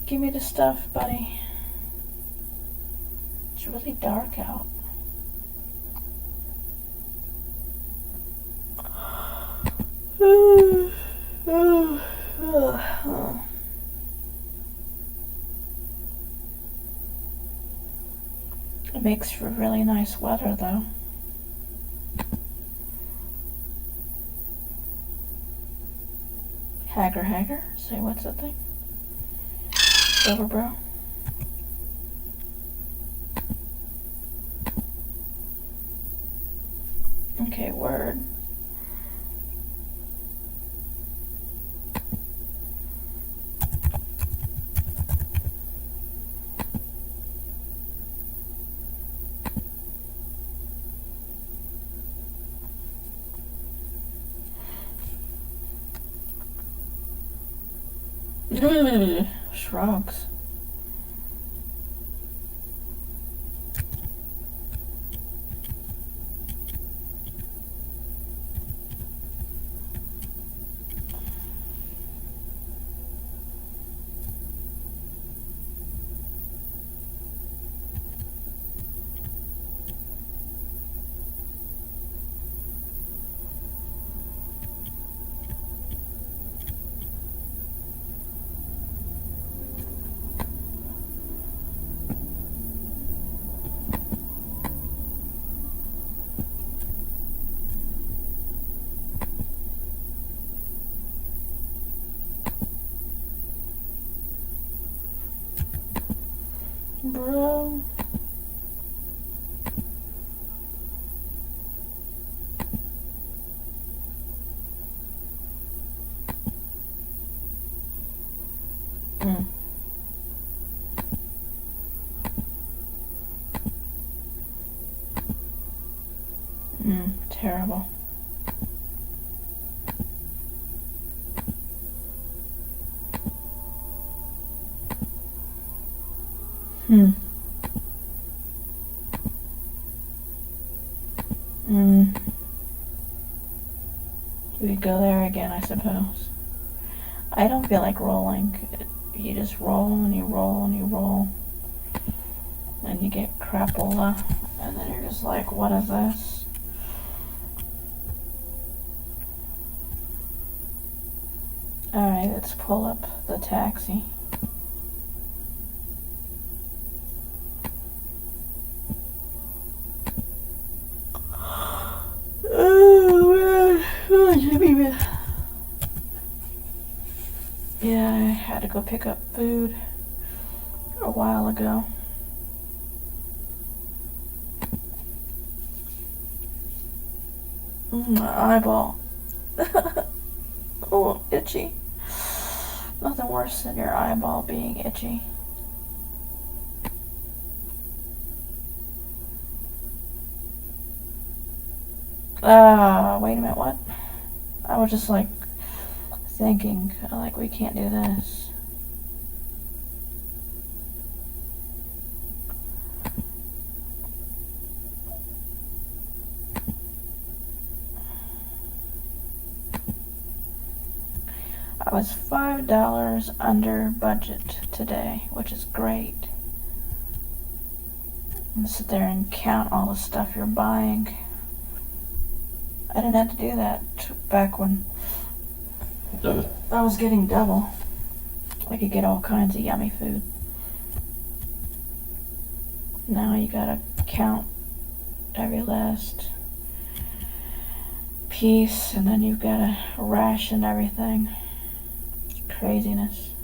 Give me the stuff, buddy. It's really dark out. It makes for really nice weather, though. Hager. Say what's that thing? Over, bro. Okay, word. Shrugs. Bro. Terrible. We go there again, I suppose. I don't feel like rolling. You just roll and you roll and you roll. And you get crapola. And then you're just like, what is this? Alright, let's pull up the taxi. Yeah, I had to go pick up food a while ago. My eyeball. Oh, itchy. Nothing worse than your eyeball being itchy. Wait a minute, what? I was just like thinking, like, we can't do this. I was $5 under budget today, which is great. And sit there and count all the stuff you're buying. I didn't have to do that back when I was getting double. I could get all kinds of yummy food. Now you gotta count every last piece, and then you've gotta ration everything. It's craziness.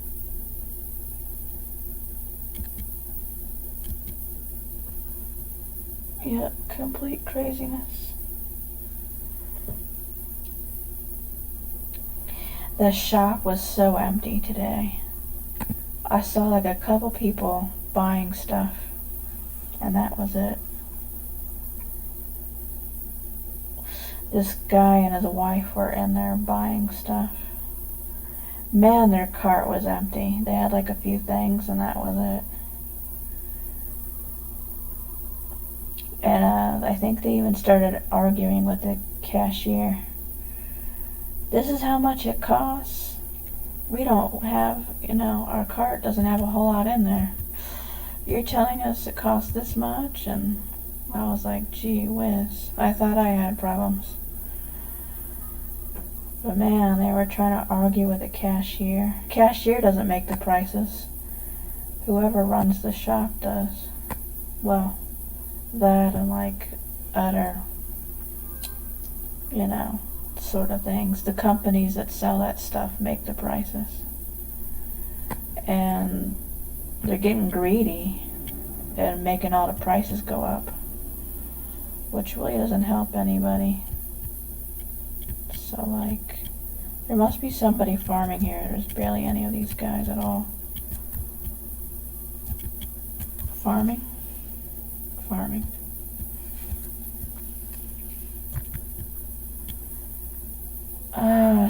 Yeah, complete craziness. The shop was so empty today. I saw like a couple people buying stuff, and that was it. This guy and his wife were in there buying stuff. Man, their cart was empty. They had like a few things, and that was it. And I think they even started arguing with the cashier. This is how much it costs? we don't have, our cart doesn't have a whole lot in there. You're telling us it costs this much? And I was like, gee whiz. I thought I had problems. But man, they were trying to argue with the cashier. Cashier doesn't make the prices. Whoever runs the shop does. Well, that and like other, sort of things. The companies that sell that stuff make the prices. And they're getting greedy and making all the prices go up, which really doesn't help anybody. So like, there must be somebody farming here. There's barely any of these guys at all. Farming.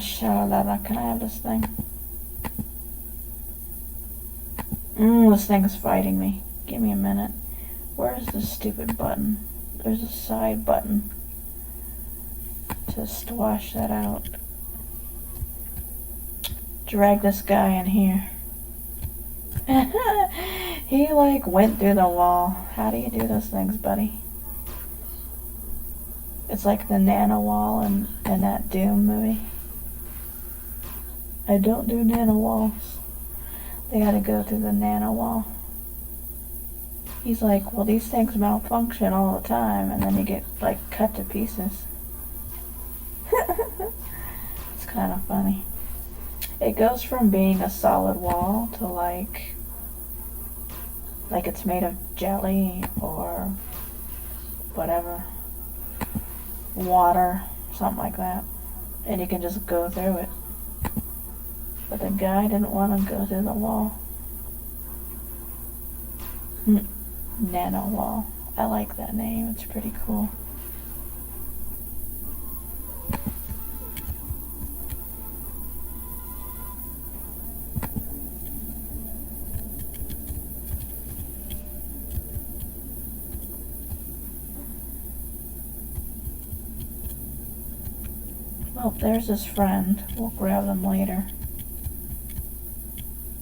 Shalala, can I have this thing? This thing's fighting me. Give me a minute. Where's the stupid button? There's a side button to squash that out. Drag this guy in here. He like went through the wall. How do you do those things, buddy? It's like the nano wall in that Doom movie. I don't do nano walls. They had to go through the nano wall. He's like, well, these things malfunction all the time, and then you get like cut to pieces. It's kind of funny. It goes from being a solid wall to like it's made of jelly or whatever, water, something like that, and you can just go through it. But the guy didn't want to go through the wall. Nano wall. I like that name. It's pretty cool. Oh, there's his friend. We'll grab them later.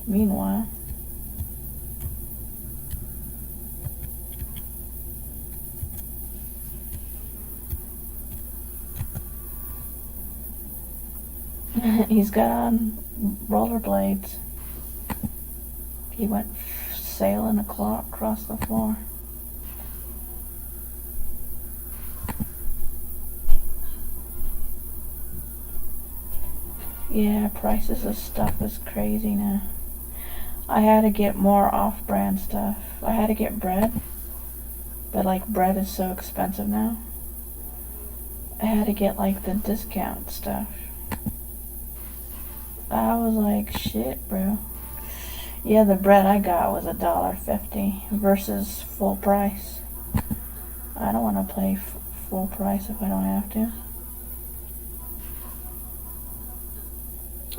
Meanwhile, he's got on rollerblades. He went sailing across the floor. Yeah, prices of stuff is crazy now. I had to get more off-brand stuff. I had to get bread, but like bread is so expensive now. I had to get like the discount stuff. I was like, shit, bro. Yeah, the bread I got was $1.50 versus full price. I don't want to pay full price if I don't have to.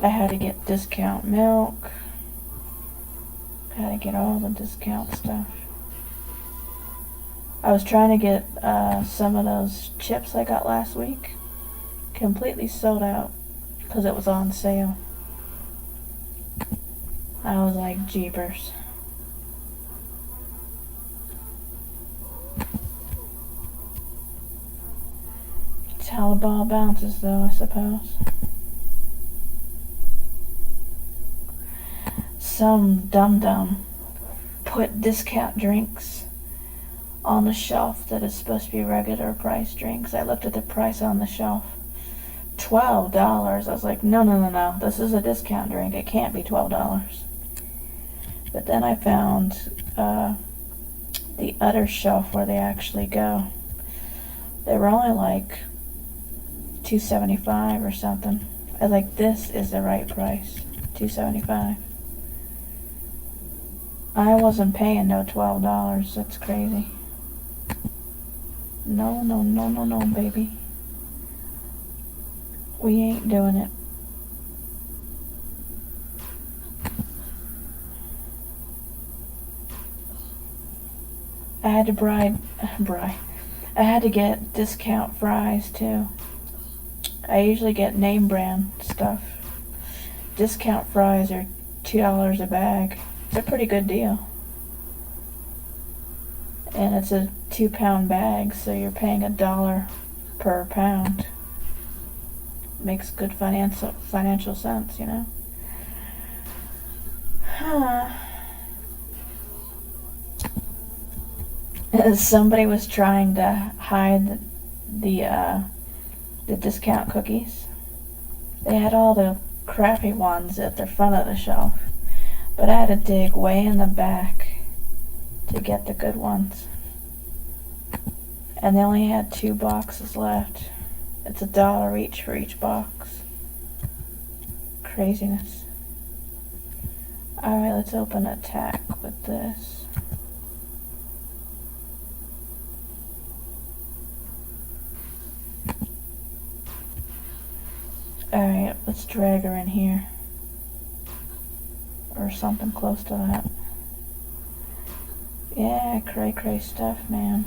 I had to get discount milk. I had to get all the discount stuff. I was trying to get some of those chips I got last week. Completely sold out because it was on sale. I was like, jeepers. It's how the ball bounces though, I suppose. Some dum-dum put discount drinks on the shelf that is supposed to be regular price drinks. I looked at the price on the shelf. $12. I was like, no. This is a discount drink. It can't be $12. But then I found the other shelf where they actually go. They were only like $2.75 or something. I was like, this is the right price. $2.75. I wasn't paying no $12. That's crazy. No, baby. We ain't doing it. I had to I had to get discount fries too. I usually get name brand stuff discount fries are $2 a bag. It's a pretty good deal. And it's a 2-pound bag, so you're paying $1 per pound. Makes good financial sense, you know. Somebody was trying to hide the discount cookies. They had all the crappy ones at the front of the shelf, but I had to dig way in the back to get the good ones. And they only had 2 boxes left. It's $1 each for each box. Craziness. Alright, let's open a tack with this. Alright, let's drag her in here. Or something close to that. Yeah, cray stuff, man.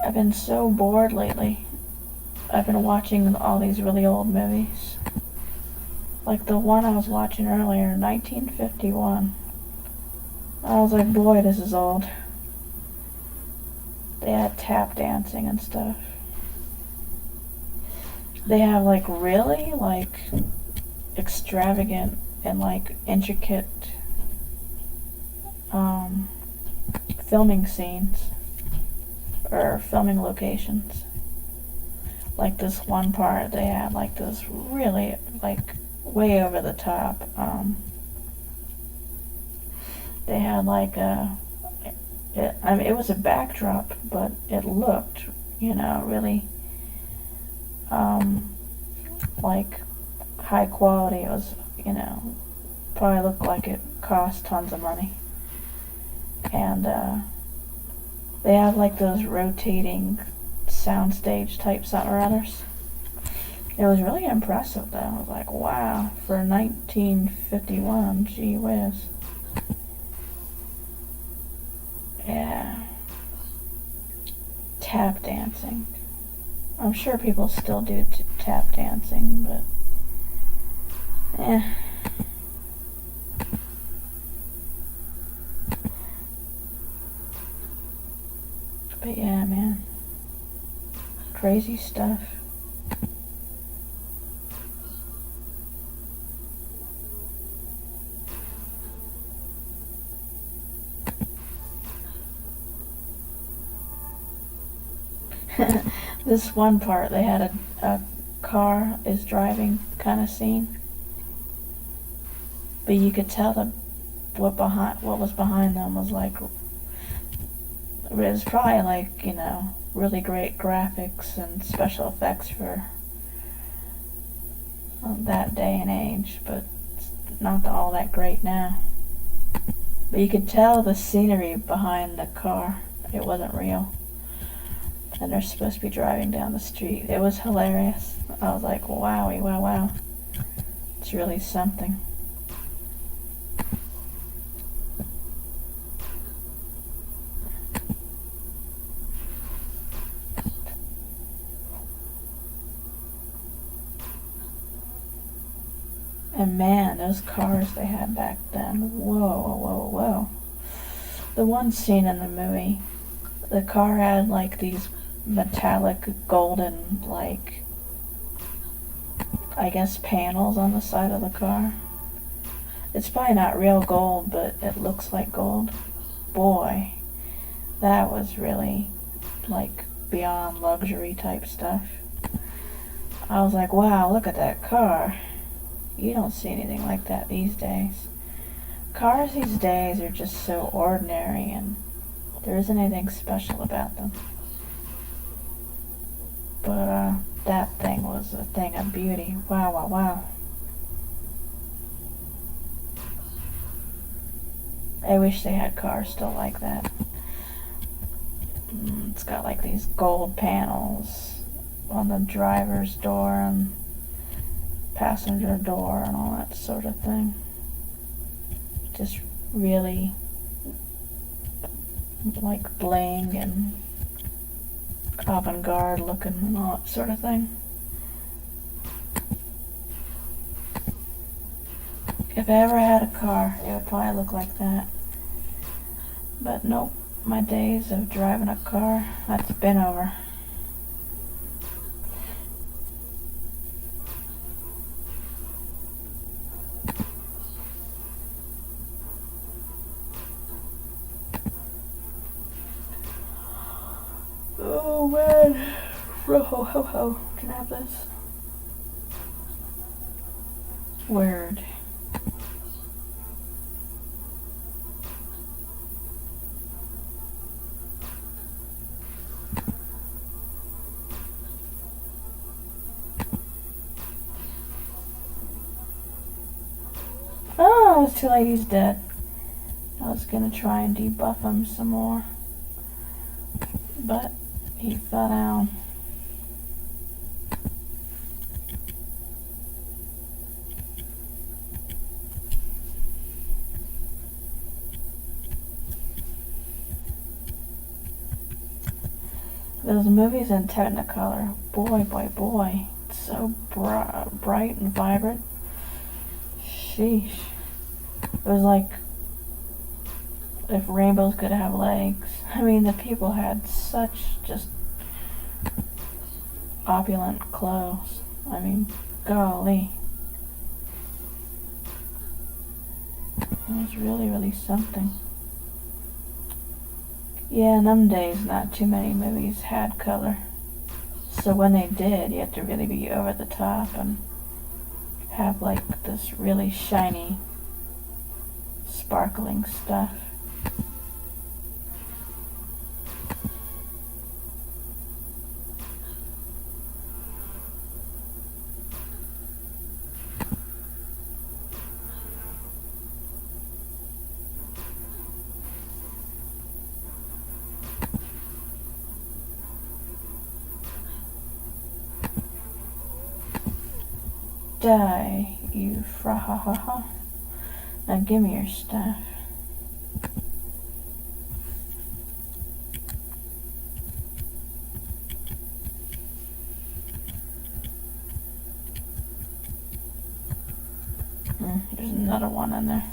I've been so bored lately. I've been watching all these really old movies. Like the one I was watching earlier, 1951. I was like, boy, this is old. They had tap dancing and stuff. They have like really like extravagant and like intricate filming scenes or filming locations. Like this one part, they had like this really like way over the top. They had like it was a backdrop, but it looked, you know, really like high quality. It was, you know, probably looked like it cost tons of money. And they have like those rotating soundstage type something or others. It was really impressive though. I was like, wow, for 1951, gee whiz. Yeah. Tap dancing. I'm sure people still do tap dancing, but But yeah, man. Crazy stuff. This one part, they had a car is driving kind of scene, but you could tell what was behind them was like, it was probably like, you know, really great graphics and special effects for that day and age, but it's not all that great now. But you could tell the scenery behind the car, it wasn't real. And they're supposed to be driving down the street. It was hilarious. I was like, wowie, wow. It's really something. And man, those cars they had back then, whoa. The one scene in the movie, the car had like these metallic golden, like, I guess panels on the side of the car. It's probably not real gold, but it looks like gold. Boy, that was really like beyond luxury type stuff. I was like, wow, look at that car. You don't see anything like that these days. Cars these days are just so ordinary and there isn't anything special about them. But that thing was a thing of beauty. Wow. I wish they had cars still like that. It's got like these gold panels on the driver's door and passenger door and all that sort of thing. just really like bling and avant-garde looking and all that sort of thing. If I ever had a car, it would probably look like that. But nope, my days of driving a car, that's been over. Oh man. Ho ho ho ho. Can I have this? Word. Oh, it's too late, he's dead. I was gonna try and debuff him some more, but he fell down. Those movies in Technicolor, boy, boy, boy, it's so bright and vibrant. Sheesh. It was like if rainbows could have legs. I mean, the people had such just opulent clothes. I mean, golly. It was really, really something. Yeah, in them days, not too many movies had color. So when they did, you had to really be over the top and have like this really shiny, sparkling stuff. Die, you frahahaha. Now give me your stuff. There's another one in there.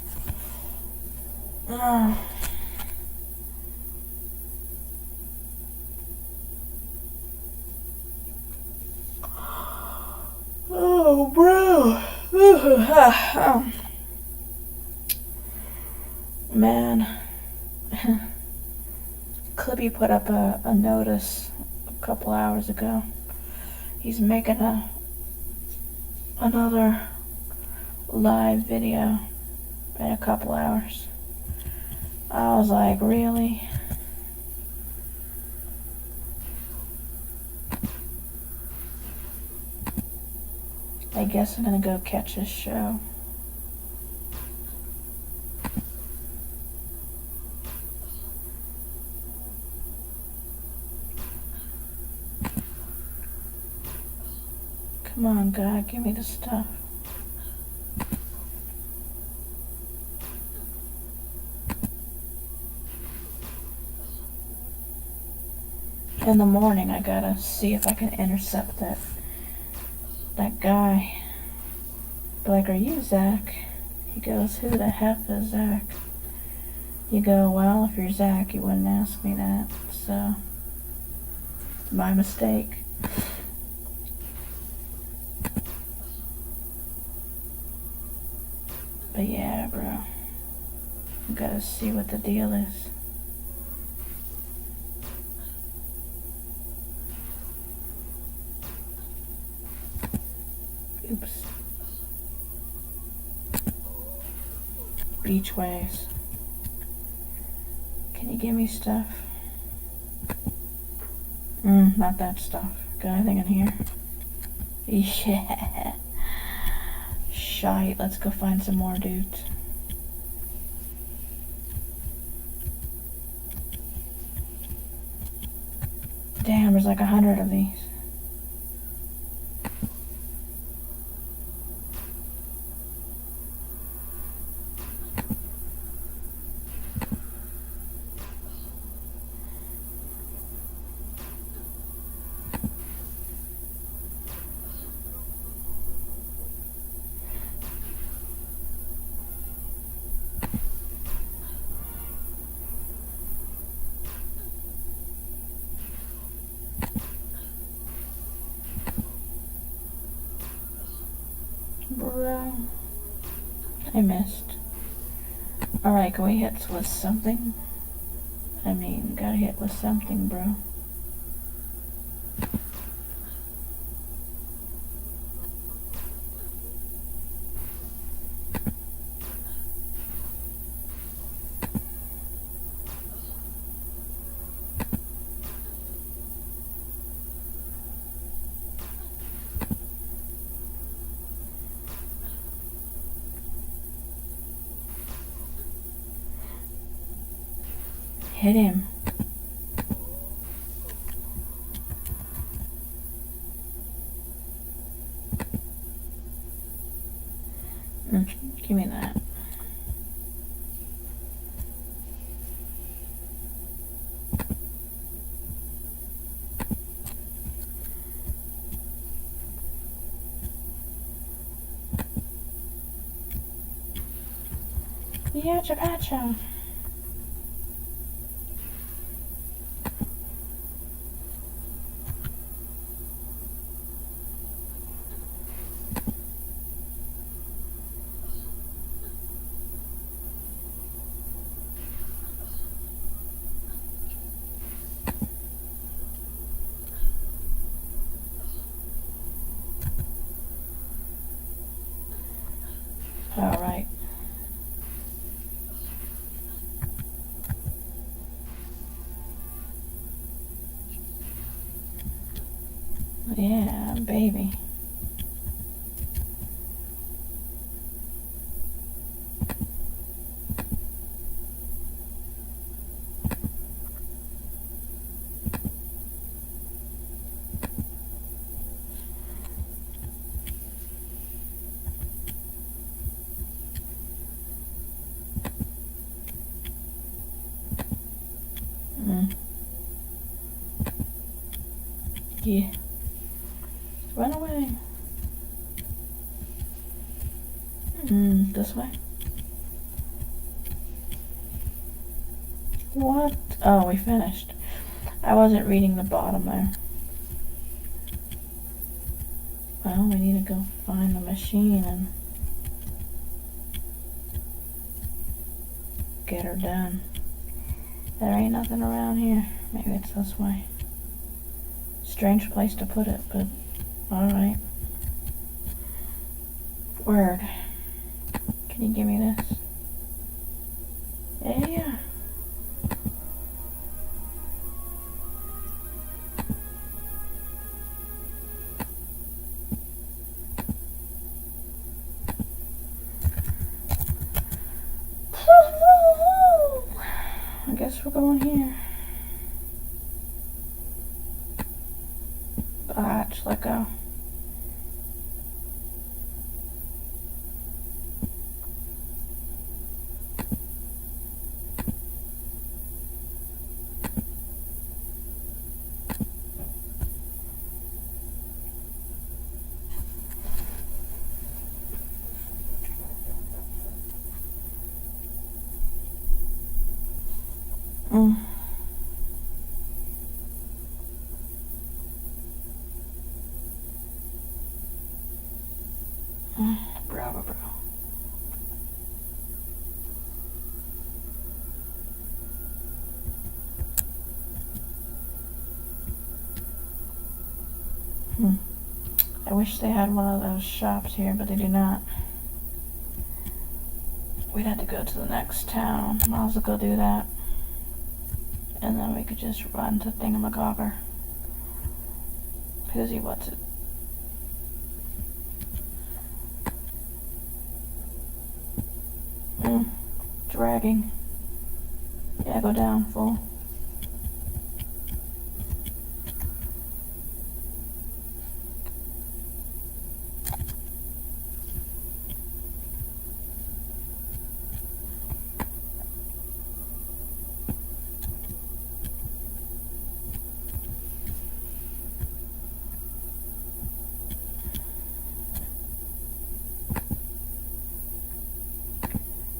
Oh, bro. Man. Clippy put up a notice a couple hours ago. He's making another live video in a couple hours. I was like, really? I guess I'm gonna go catch his show. Come on, God, give me the stuff. In the morning, I gotta see if I can intercept that guy. Be like, are you Zach? He goes, who the F is Zach? You go, well, if you're Zach, you wouldn't ask me that, so my mistake. But yeah, bro, you gotta see what the deal is. Oops. Beach waves. Can you give me stuff? Not that stuff. Got anything in here? Yeah. Shite. Let's go find some more dudes. Damn, there's like 100 of these. bro. I missed. Alright, can we hit with something? I mean, gotta hit with something, bro. Hit him. Give me that. Yacha patcha. Alright. Yeah, baby. Yeah. Run away. This way. What? Oh, we finished. I wasn't reading the bottom there. Well, we need to go find the machine and get her done. There ain't nothing around here. Maybe it's this way. Strange place to put it, but alright. Word. Can you give me this? Yeah. I guess we're going here. Botch, let go. Bravo, bro. I wish they had one of those shops here, but they do not. We'd have to go to the next town. Might as well go do that. And then we could just run to Thingamagogger. Who's he? What's it? Dragging. Yeah, go down, full.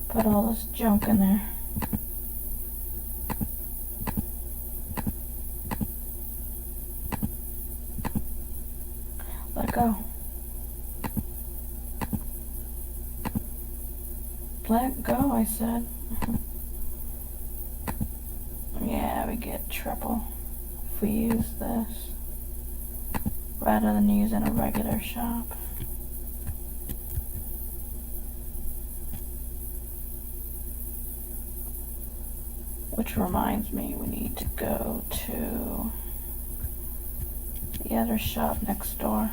Put all this junk in there. Let go. Let go, I said. Yeah, we get triple if we use this rather than using a regular shop. Which reminds me, we need to go to the other shop next door.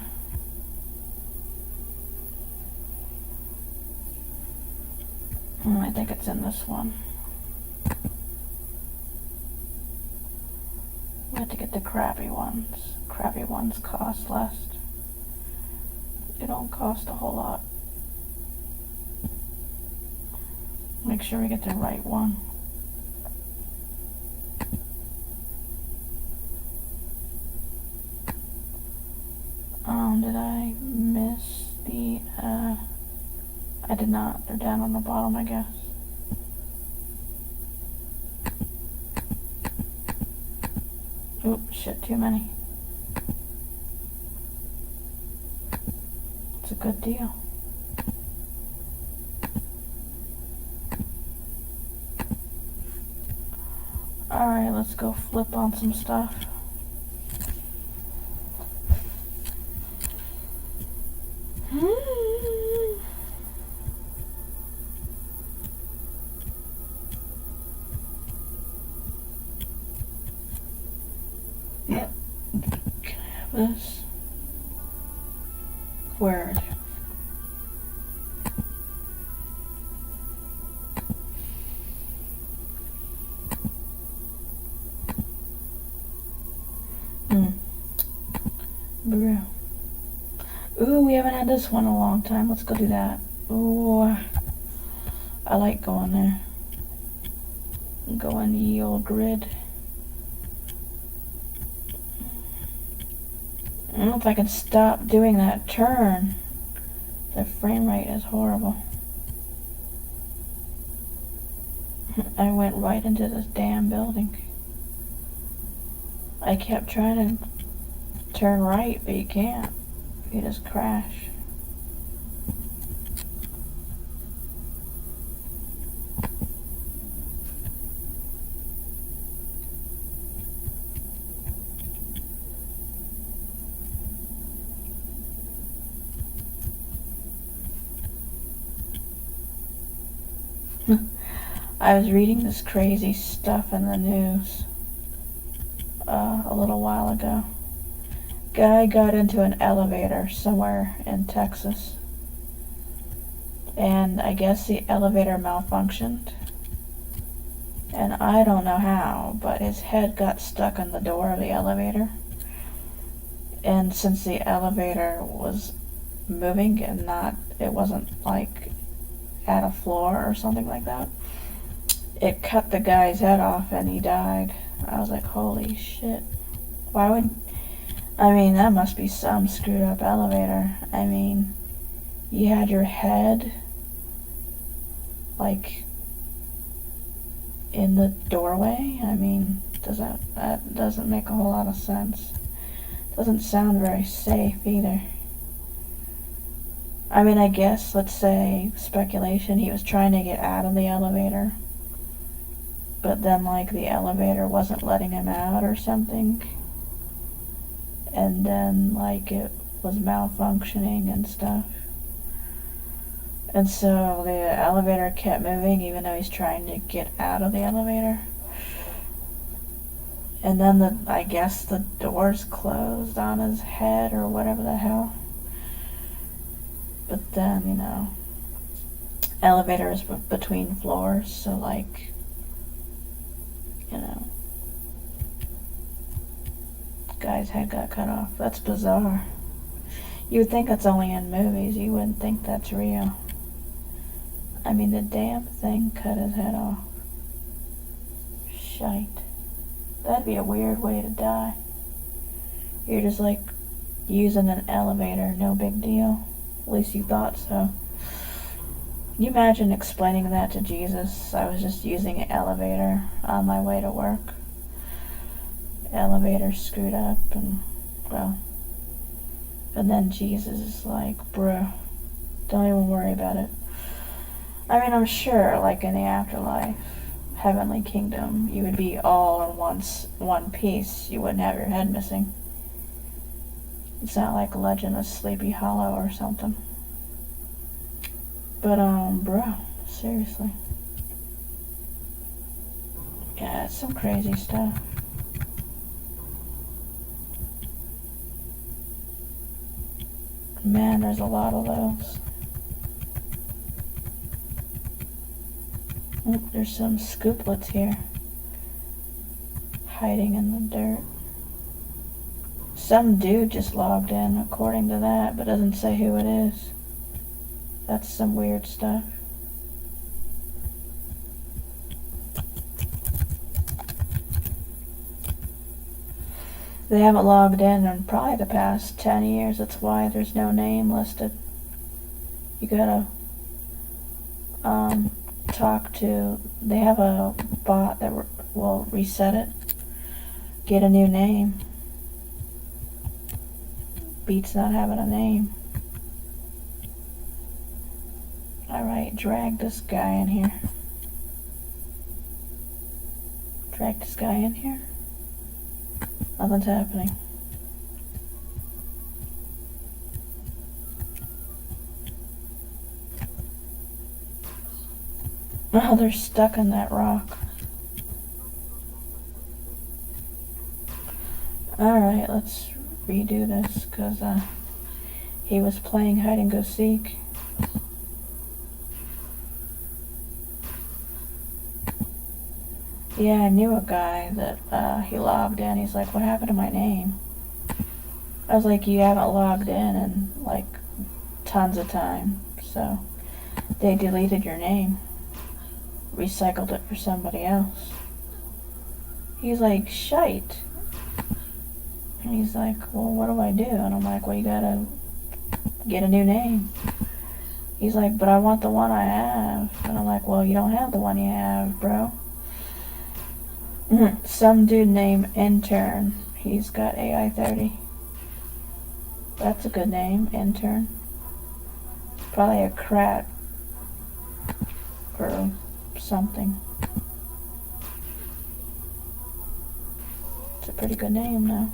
I think it's in this one. We have to get the crappy ones. Crappy ones cost less. They don't cost a whole lot. Make sure we get the right one. Did I miss the, I did not. They're down on the bottom, I guess. Oop, shit, too many. It's a good deal. Alright, let's go flip on some stuff. Yep. Can I have this? Word. Brew. Ooh, we haven't had this one in a long time. Let's go do that. Ooh, I like going there. Go on the old grid. I don't know if I can stop doing that turn. The frame rate is horrible. I went right into this damn building. I kept trying to turn right, but you can't. You just crash. I was reading this crazy stuff in the news a little while ago. Guy got into an elevator somewhere in Texas, and I guess the elevator malfunctioned, and I don't know how, but his head got stuck in the door of the elevator, and since the elevator was moving and it wasn't like at a floor or something like that, it cut the guy's head off and he died. I was like, holy shit. Why would, I mean, that must be some screwed up elevator. I mean, you had your head like in the doorway. I mean, that doesn't make a whole lot of sense. Doesn't sound very safe either. I mean, I guess, let's say, speculation, he was trying to get out of the elevator, but then, like, the elevator wasn't letting him out or something, and then, like, it was malfunctioning and stuff, and so the elevator kept moving even though he's trying to get out of the elevator, and then I guess the doors closed on his head or whatever the hell. But then, you know, elevator is between floors, so like, you know, guy's head got cut off. That's bizarre. You would think that's only in movies. You wouldn't think that's real. I mean, the damn thing cut his head off. Shite. That'd be a weird way to die. You're just like using an elevator, no big deal. At least you thought so. Can you imagine explaining that to Jesus? I was just using an elevator on my way to work. Elevator screwed up and, well, and then Jesus is like, bro, don't even worry about it. I mean, I'm sure, like in the afterlife, heavenly kingdom, you would be all in one piece. You wouldn't have your head missing. It's not like Legend of Sleepy Hollow or something. But, bro, seriously. Yeah, it's some crazy stuff. Man, there's a lot of those. Oh, there's some scooplets here. Hiding in the dirt. Some dude just logged in, according to that, but doesn't say who it is. That's some weird stuff. They haven't logged in probably the past 10 years. That's why there's no name listed. You gotta talk to... They have a bot that will reset it. Get a new name. Beats not having a name. Alright, drag this guy in here. Drag this guy in here. Nothing's happening. Oh, they're stuck in that rock. Alright, let's redo this, because he was playing hide and go seek. Yeah, I knew a guy that he logged in. He's like, what happened to my name? I was like, you haven't logged in like tons of time. So they deleted your name. Recycled it for somebody else. He's like, shite. And he's like, well, what do I do? And I'm like, well, you gotta get a new name. He's like, but I want the one I have. And I'm like, well, you don't have the one you have, bro. Some dude named Intern. He's got AI 30. That's a good name, Intern. Probably a crat or something. It's a pretty good name, though.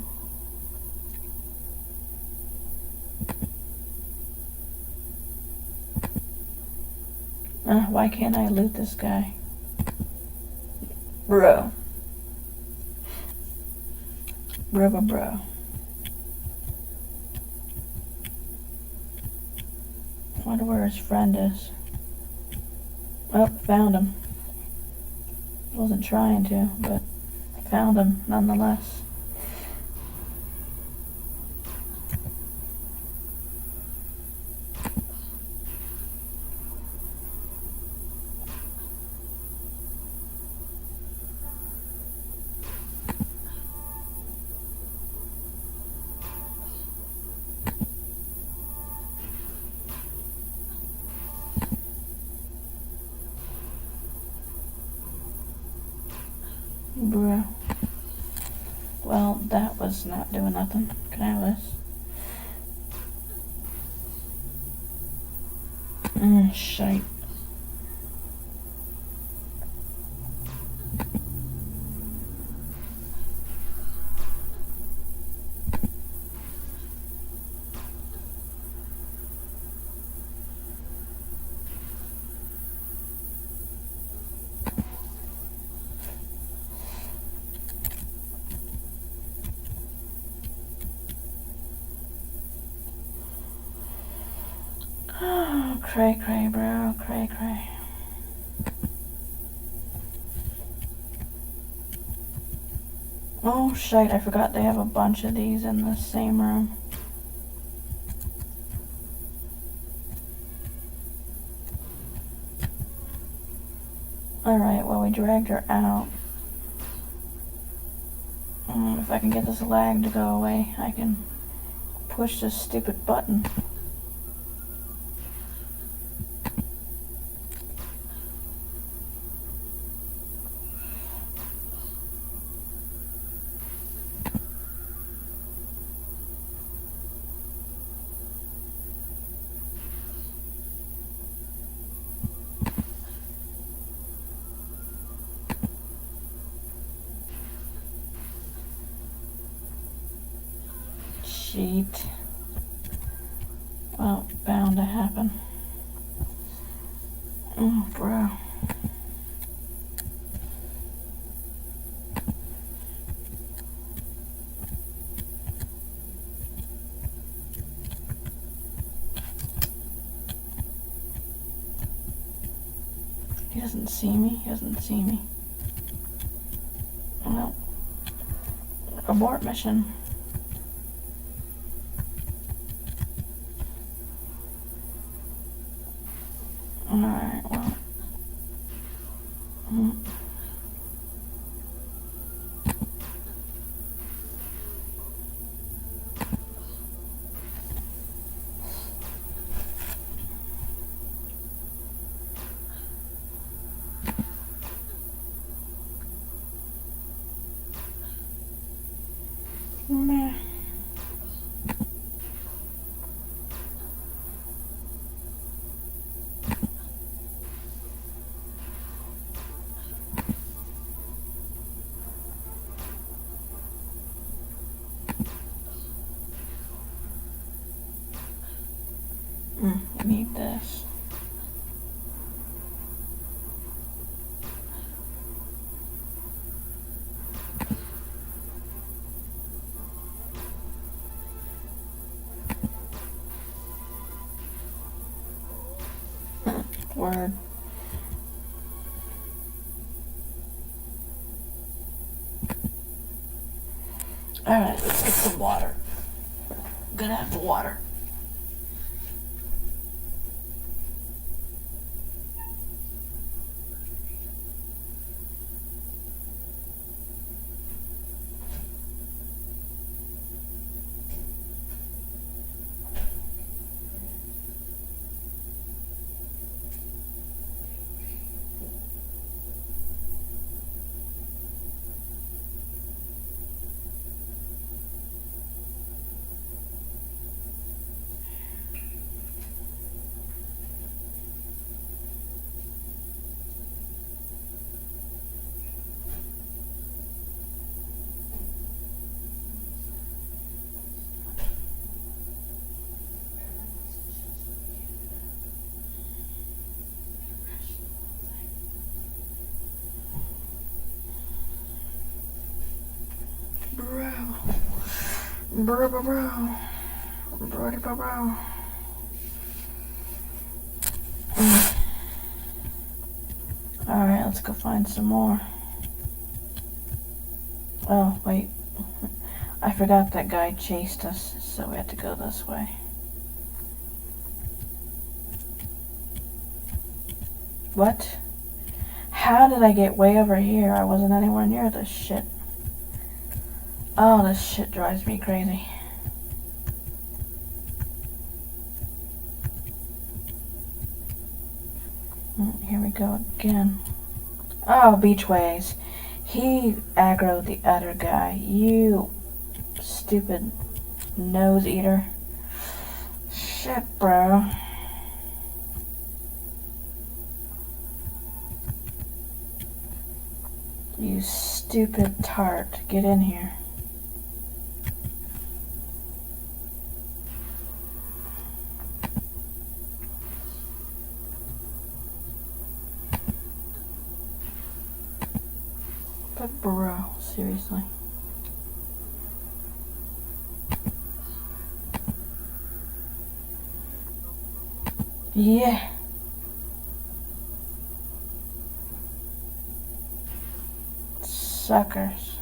Why can't I loot this guy? Bro. Bro. Wonder where his friend is. Oh, found him. Wasn't trying to, but found him nonetheless. Bruh. Well, that was not doing nothing. Can I have this? Shite. Oh, cray, bro. Cray. Oh, shite. I forgot they have a bunch of these in the same room. Alright, well, we dragged her out. If I can get this lag to go away, I can push this stupid button. sheet. Well, bound to happen. Oh, bro. He doesn't see me. He doesn't see me. Well, abort mission. Alright, well. Meh. I need this. Word. Alright, let's get some water. Gonna have the water. Bro. Brody bro. Alright, let's go find some more. Oh, wait. I forgot that guy chased us, so we had to go this way. What? How did I get way over here? I wasn't anywhere near this shit. Oh, this shit drives me crazy. Here we go again. Oh, Beachways. He aggroed the other guy. You stupid nose eater. Shit, bro. You stupid tart. Get in here. But bro, seriously. Yeah. Suckers.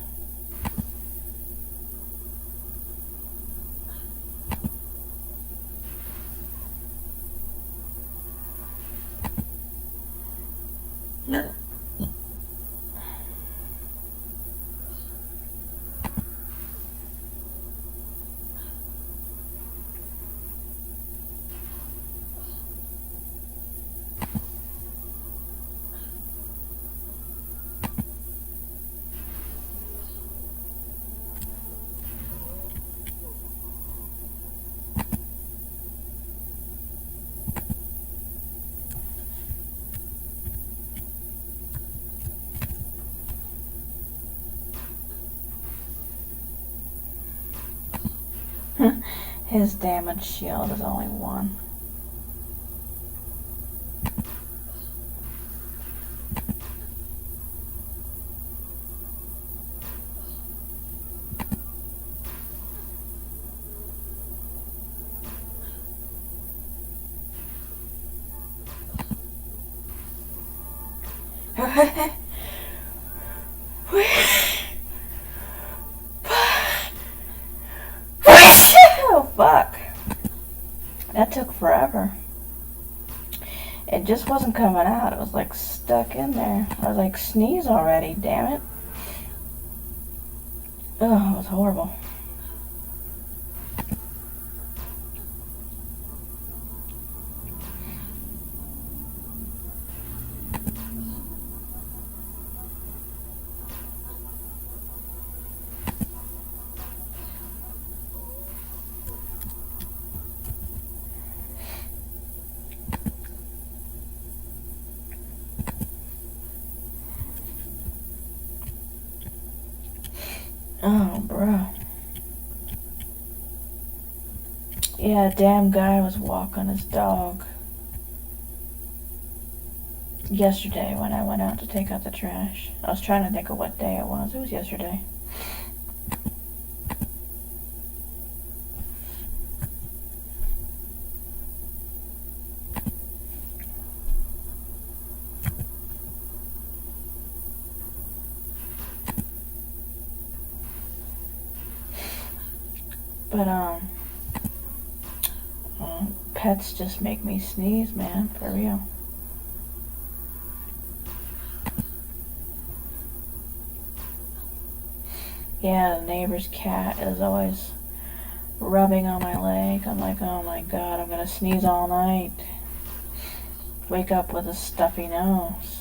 His damage shield is only 1. Oh, fuck. That took forever. It just wasn't coming out. It was like stuck in there. I was like, sneeze already, damn it. Oh, it was horrible. Oh, bro. Yeah, a damn guy was walking his dog yesterday when I went out to take out the trash. I was trying to think of what day it was. It was yesterday. But, pets just make me sneeze, man, for real. Yeah, the neighbor's cat is always rubbing on my leg. I'm like, oh my god, I'm gonna sneeze all night. Wake up with a stuffy nose.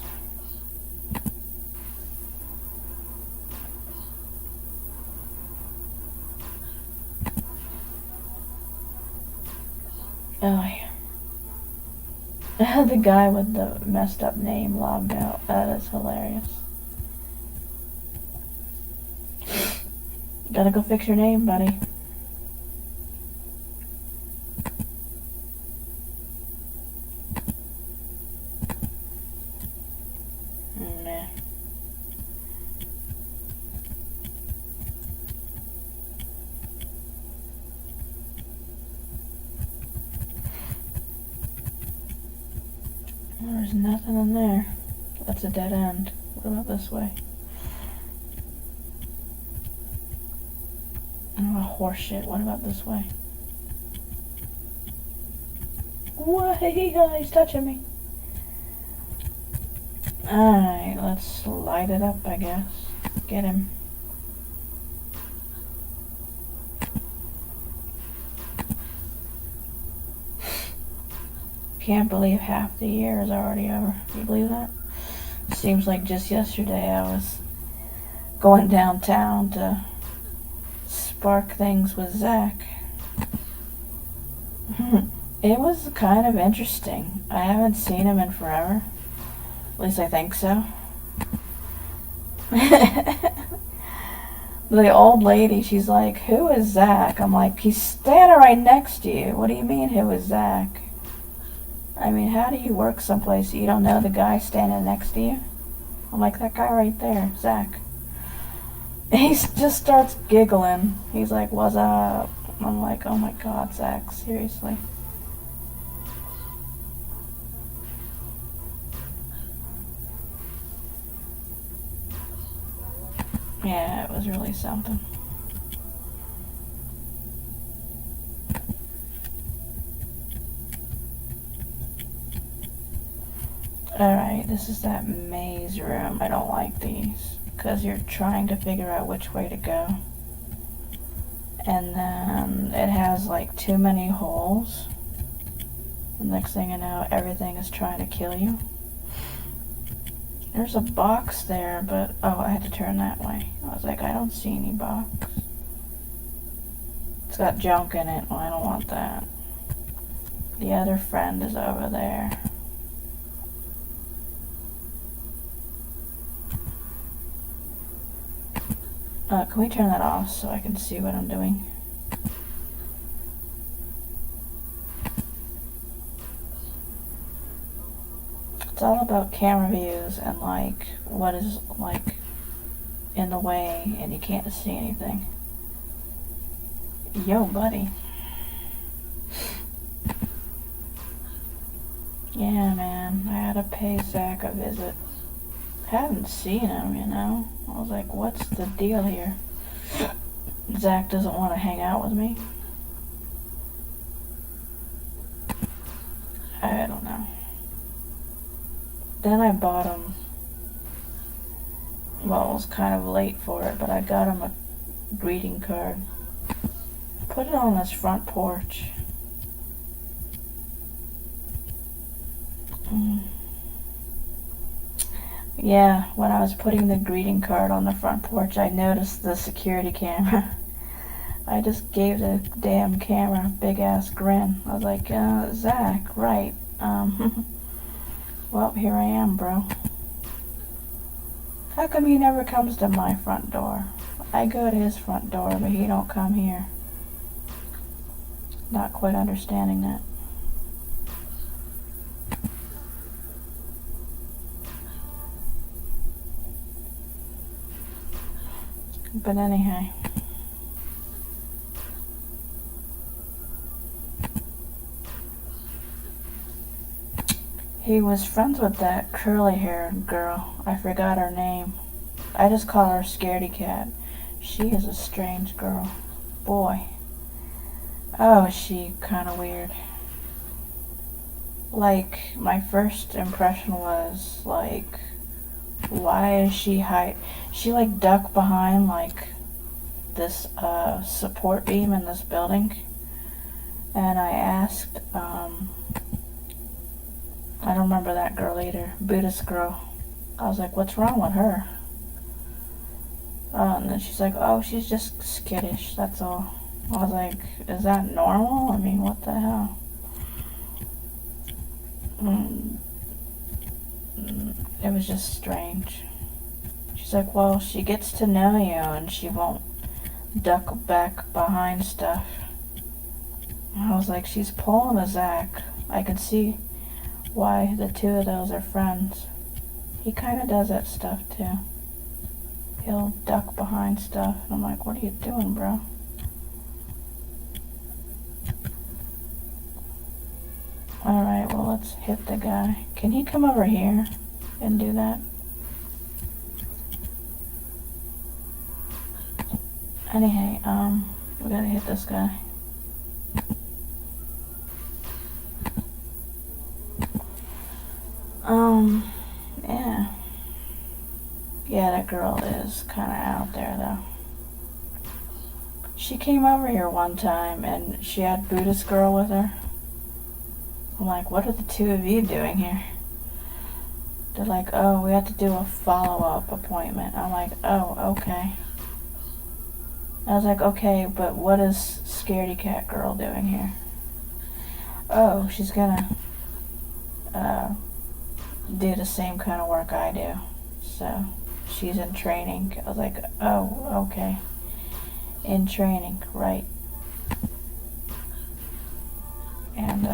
Oh, yeah. The guy with the messed up name logged out. That is hilarious. Gotta go fix your name, buddy. Nah. There's nothing in there. That's a dead end. What about this way? Oh, horseshit. What about this way? What? He's touching me. Alright, let's light it up, I guess. Get him. Can't believe half the year is already over. Do you believe that? Seems like just yesterday I was going downtown to spark things with Zach. It was kind of interesting. I haven't seen him in forever. At least I think so. The old lady, she's like, who is Zach? I'm like, he's standing right next to you. What do you mean, who is Zach? I mean, how do you work someplace you don't know the guy standing next to you? I'm like, that guy right there, Zach. He just starts giggling. He's like, what's up? I'm like, oh my god, Zach, seriously. Yeah, it was really something. Alright, this is that maze room. I don't like these, because you're trying to figure out which way to go. And then it has like too many holes. The next thing you know, everything is trying to kill you. There's a box there, but oh, I had to turn that way. I was like, I don't see any box. It's got junk in it. Well, I don't want that. The other friend is over there. Can we turn that off so I can see what I'm doing? It's all about camera views and like what is like in the way and you can't see anything. Yo, buddy. Yeah, man, I had to pay Zach a visit. Haven't seen him, you know? I was like, what's the deal here? Zach doesn't want to hang out with me. I don't know. Then I bought him, well, it was kind of late for it, but I got him a greeting card. Put it on his front porch. Yeah, when I was putting the greeting card on the front porch, I noticed the security camera. I just gave the damn camera a big ass grin. I was like, Zach, right. Well, here I am, bro. How come he never comes to my front door? I go to his front door, but he don't come here. Not quite understanding that. But anyhow. He was friends with that curly-haired girl. I forgot her name. I just call her Scaredy Cat. She is a strange girl. Boy. Oh, is she kind of weird. Like, my first impression was, like, why is she she, like, ducked behind, like, this, support beam in this building. And I asked, I don't remember that girl either. Buddhist girl. I was like, what's wrong with her? And then she's like, oh, she's just skittish, that's all. I was like, is that normal? I mean, what the hell? It was just strange. She's like, well, she gets to know you and she won't duck back behind stuff. I was like, she's pulling a Zach. I could see why the two of those are friends. He kind of does that stuff too. He'll duck behind stuff. And I'm like, what are you doing, bro? Alright, well, let's hit the guy. Can he come over here and do that? Anyhow, we gotta hit this guy. Yeah. Yeah, that girl is kind of out there, though. She came over here one time, and she had Buddhist girl with her. I'm like, what are the two of you doing here? They're like, oh, we have to do a follow-up appointment. I'm like, oh, okay. I was like, okay, but what is Scaredy Cat girl doing here? Oh, she's gonna do the same kind of work I do. So she's in training. I was like, oh, okay. In training, right. And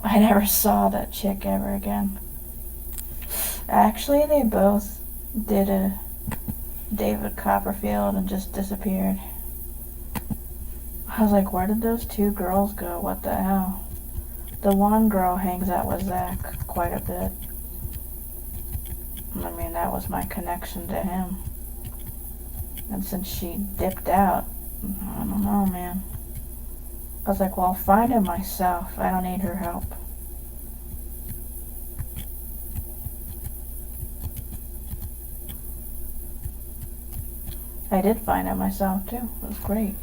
I never saw that chick ever again. Actually, they both did a David Copperfield and just disappeared. I was like, where did those two girls go? What the hell? The one girl hangs out with Zach quite a bit. I mean, that was my connection to him. And since she dipped out, I don't know, man. I was like, well, I'll find him myself. I don't need her help. I did find him myself, too. It was great.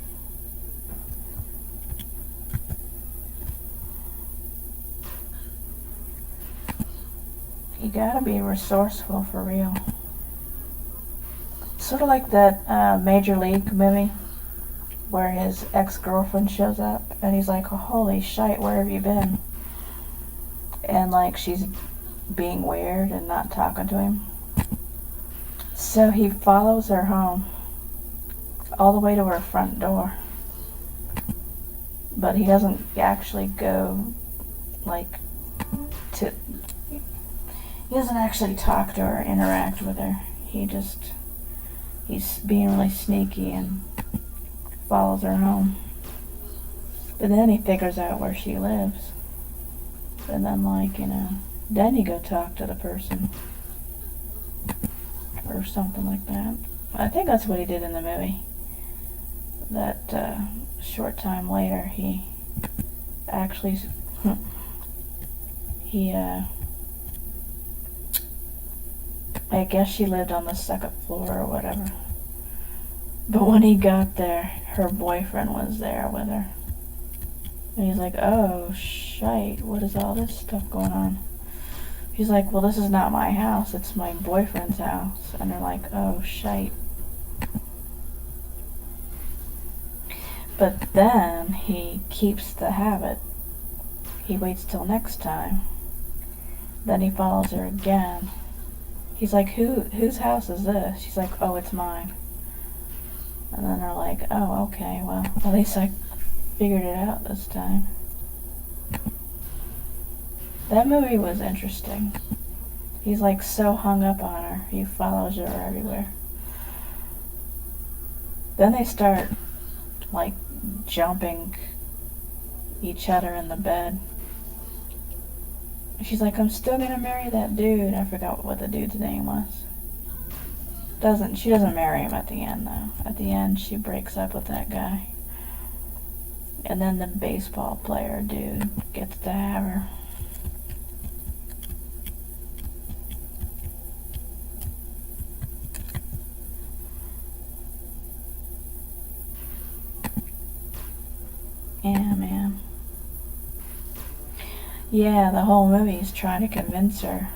You gotta be resourceful for real. Sort of like that Major League movie where his ex-girlfriend shows up and he's like, oh, holy shite, where have you been? And like she's being weird and not talking to him. So he follows her home all the way to her front door. But he doesn't actually go like to doesn't actually talk to her, interact with her. He's being really sneaky and follows her home. But then he figures out where she lives. And then, like, then you go talk to the person. Or something like that. I think that's what he did in the movie. That short time later, he actually, I guess she lived on the second floor or whatever. But when he got there, her boyfriend was there with her. And he's like, oh, shite, what is all this stuff going on? He's like, well, this is not my house, it's my boyfriend's house. And they're like, oh, shite. But then he keeps the habit. He waits till next time. Then he follows her again. He's like, whose house is this? She's like, oh, it's mine. And then they're like, oh, okay, well, at least I figured it out this time. That movie was interesting. He's like so hung up on her. He follows her everywhere. Then they start like jumping each other in the bed. She's like, I'm still gonna marry that dude. I forgot what the dude's name was. She doesn't marry him at the end though. At the end she breaks up with that guy. And then the baseball player dude gets to have her. Yeah, man. Yeah, the whole movie is trying to convince her,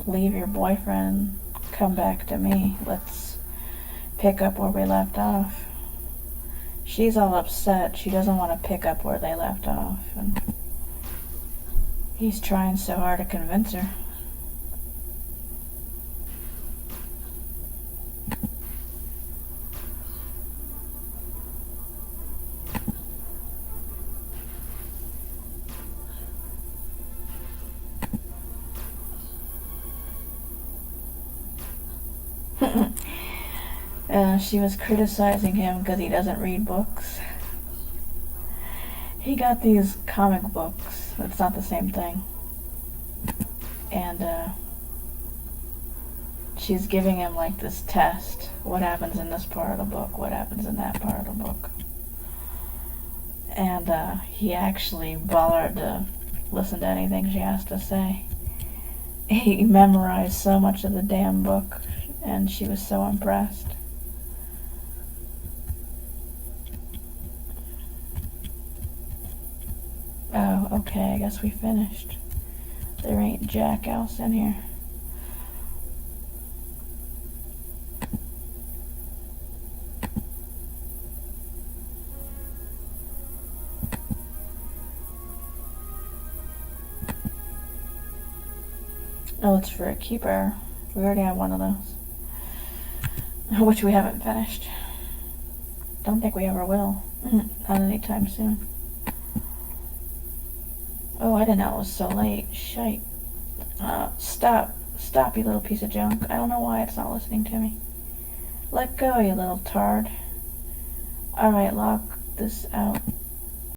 leave your boyfriend, come back to me, let's pick up where we left off. She's all upset, she doesn't want to pick up where they left off, and he's trying so hard to convince her. She was criticizing him because he doesn't read books. He got these comic books. It's not the same thing. And she's giving him like this test. What happens in this part of the book? What happens in that part of the book? And he actually bothered to listen to anything she has to say. He memorized so much of the damn book, and she was so impressed. Oh, okay, I guess we finished. There ain't jack else in here. Oh, it's for a keeper. We already have one of those. Which we haven't finished. Don't think we ever will. Not anytime soon. Oh, I didn't know it was so late. Shite. Stop. Stop, you little piece of junk. I don't know why it's not listening to me. Let go, you little tard. Alright, lock this out.